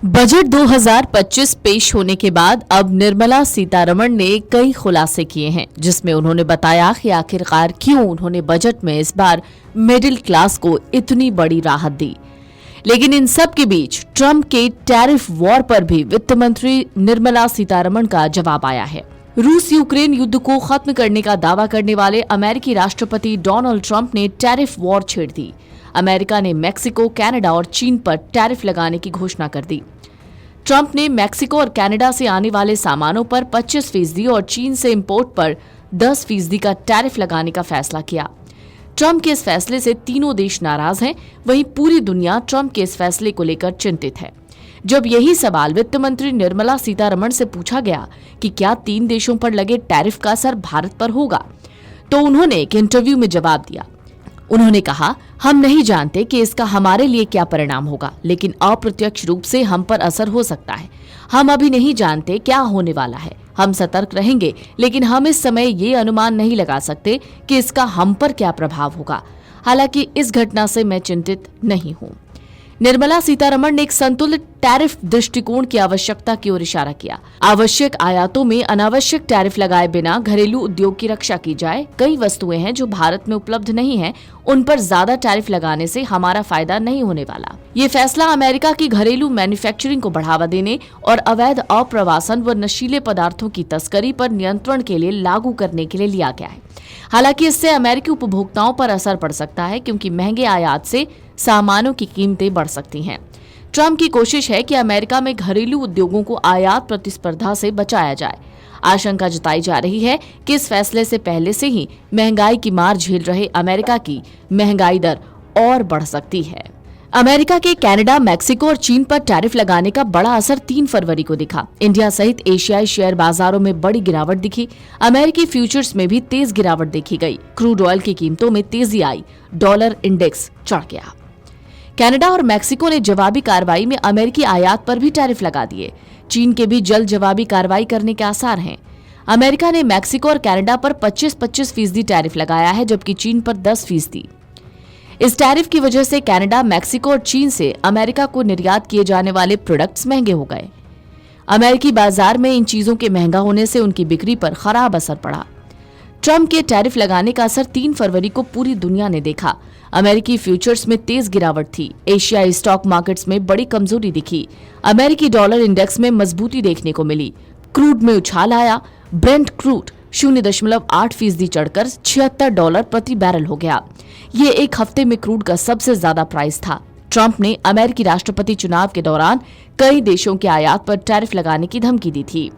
Budget 2025 पेश होने के बाद अब निर्मला सीतारमण ने कई खुलासे किए हैं, जिसमें उन्होंने बताया कि आखिरकार क्यों उन्होंने बजट में इस बार मिडिल क्लास को इतनी बड़ी राहत दी। लेकिन इन सब के बीच ट्रंप के टैरिफ वॉर पर भी वित्त मंत्री निर्मला सीतारमण का जवाब आया है। रूस यूक्रेन युद्ध को खत्म करने का दावा करने वाले अमेरिकी राष्ट्रपति डोनाल्ड ट्रंप ने टैरिफ वॉर छेड़ दी। अमेरिका ने मैक्सिको, कनाडा और चीन पर टैरिफ लगाने की घोषणा कर दी। ट्रंप ने मैक्सिको और कनाडा से आने वाले सामानों पर 25% और चीन से इंपोर्ट पर 10% का टैरिफ लगाने का फैसला किया। ट्रंप के इस फैसले से तीनों देश नाराज हैं, वहीं पूरी दुनिया ट्रंप के इस फैसले को लेकर चिंतित है। जब यही सवाल वित्त मंत्री निर्मला सीतारमण से पूछा गया कि क्या 3 देशों पर लगे टैरिफ का असर भारत पर होगा, तो उन्होंने एक इंटरव्यू में जवाब दिया। उन्होंने कहा, हम नहीं जानते कि इसका हमारे लिए क्या परिणाम होगा, लेकिन अप्रत्यक्ष रूप से हम पर असर हो सकता है। हम अभी नहीं जानते क्या होने वाला है। हम सतर्क रहेंगे, लेकिन हम इस समय ये अनुमान नहीं लगा सकते कि इसका हम पर क्या प्रभाव होगा। हालांकि इस घटना से मैं चिंतित नहीं हूँ। निर्मला सीतारमण ने एक संतुलित टैरिफ दृष्टिकोण की आवश्यकता की ओर इशारा किया। आवश्यक आयातों में अनावश्यक टैरिफ लगाए बिना घरेलू उद्योग की रक्षा की जाए। कई वस्तुएं हैं जो भारत में उपलब्ध नहीं हैं, उन पर ज्यादा टैरिफ लगाने से हमारा फायदा नहीं होने वाला। ये फैसला अमेरिका की घरेलू मैन्युफैक्चरिंग को बढ़ावा देने और अवैध अप्रवासन व नशीले पदार्थों की तस्करी पर नियंत्रण के लिए लागू करने के लिए लिया गया है। हालांकि इससे अमेरिकी उपभोक्ताओं पर असर पड़ सकता है, क्योंकि महंगे आयात से सामानों की कीमतें बढ़ सकती हैं। ट्रंप की कोशिश है कि अमेरिका में घरेलू उद्योगों को आयात प्रतिस्पर्धा से बचाया जाए। आशंका जताई जा रही है कि इस फैसले से पहले से ही महंगाई की मार झेल रहे अमेरिका की महंगाई दर और बढ़ सकती है। अमेरिका के कनाडा, मैक्सिको और चीन पर टैरिफ लगाने का बड़ा असर 3 फरवरी को दिखा। इंडिया सहित एशियाई शेयर बाजारों में बड़ी गिरावट दिखी। अमेरिकी फ्यूचर्स में भी तेज गिरावट देखी गई। क्रूड ऑयल की कीमतों में तेजी आई। डॉलर इंडेक्स चढ़ गया। कनाडा और मैक्सिको ने जवाबी कार्रवाई में अमेरिकी आयात पर भी टैरिफ लगा दिए। चीन के भी जल्द जवाबी कार्रवाई करने के आसार हैं। अमेरिका ने मैक्सिको और कनाडा पर 25% टैरिफ लगाया है, जबकि चीन पर 10%। इस टैरिफ की वजह से कनाडा, मैक्सिको और चीन से अमेरिका को निर्यात किए जाने वाले प्रोडक्ट्स महंगे हो गए। अमेरिकी बाजार में इन चीजों के महंगा होने से उनकी बिक्री पर खराब असर पड़ा। ट्रंप के टैरिफ लगाने का असर 3 फरवरी को पूरी दुनिया ने देखा। अमेरिकी फ्यूचर्स में तेज गिरावट थी। एशियाई स्टॉक मार्केट्स में बड़ी कमजोरी दिखी। अमेरिकी डॉलर इंडेक्स में मजबूती देखने को मिली। क्रूड में उछाल आया। ब्रेंट क्रूड 0.8% चढ़कर $76 प्रति बैरल हो गया। ये एक हफ्ते में क्रूड का सबसे ज्यादा प्राइस था। ट्रंप ने अमेरिकी राष्ट्रपति चुनाव के दौरान कई देशों के आयात पर टैरिफ लगाने की धमकी दी थी।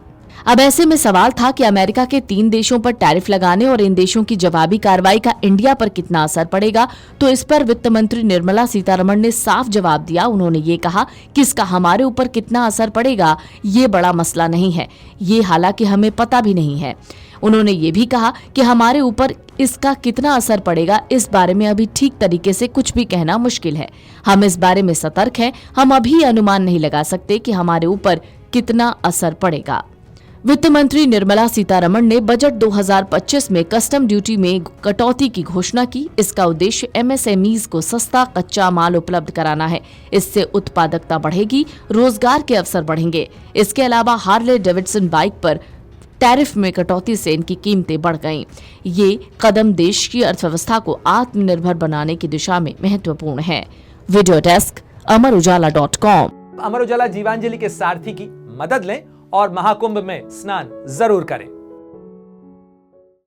अब ऐसे में सवाल था कि अमेरिका के 3 देशों पर टैरिफ लगाने और इन देशों की जवाबी कार्रवाई का इंडिया पर कितना असर पड़ेगा। तो इस पर वित्त मंत्री निर्मला सीतारमण ने साफ जवाब दिया। उन्होंने ये कहा कि इसका हमारे ऊपर कितना असर पड़ेगा ये बड़ा मसला नहीं है, ये हालांकि हमें पता भी नहीं है। उन्होंने ये भी कहा कि हमारे ऊपर इसका कितना असर पड़ेगा इस बारे में अभी ठीक तरीके से कुछ भी कहना मुश्किल है। हम इस बारे में सतर्क हैं। हम अभी अनुमान नहीं लगा सकते कि हमारे ऊपर कितना असर पड़ेगा। वित्त मंत्री निर्मला सीतारमण ने बजट 2025 में कस्टम ड्यूटी में कटौती की घोषणा की। इसका उद्देश्य एमएसएमईज को सस्ता कच्चा माल उपलब्ध कराना है। इससे उत्पादकता बढ़ेगी, रोजगार के अवसर बढ़ेंगे। इसके अलावा हार्ले डेविडसन बाइक पर टैरिफ में कटौती से इनकी कीमतें बढ़ गईं। ये कदम देश की अर्थव्यवस्था को आत्मनिर्भर बनाने की दिशा में महत्वपूर्ण है। Video desk amarujala.com। Amar Ujala Jeevanjali के सारथी की मदद लें और महाकुंभ में स्नान जरूर करें।